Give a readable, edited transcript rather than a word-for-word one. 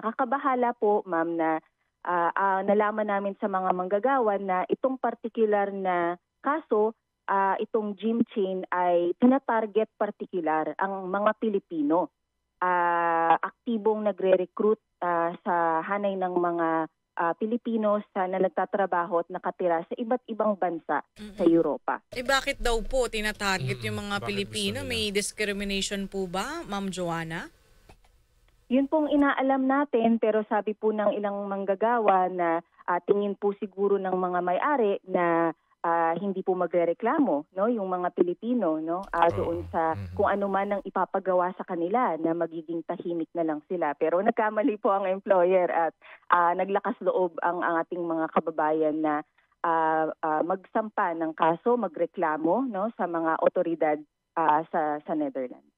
nakakabahala po, ma'am, na nalaman namin sa mga manggagawa na itong particular na kaso, itong gym chain ay tina-target particular ang mga Pilipino. Aktibong nagre-recruit sa hanay ng mga Pilipino na nagtatrabaho at nakatira sa iba't ibang bansa sa Europa. Bakit daw po tinatarget yung mga Bakit Pilipino? gusto nila? May discrimination po ba, Ma'am Joanna? Yun pong inaalam natin, pero sabi po ng ilang manggagawa na tingin po siguro ng mga may-ari na hindi po magrereklamo, no, yung mga Pilipino, no, doon sa kung ano man ang ipapagawa sa kanila, na magiging tahimik na lang sila. Pero nagkamali po ang employer at naglakas loob ang ating mga kababayan na magsampa ng kaso, magreklamo, no, sa mga otoridad sa Netherlands.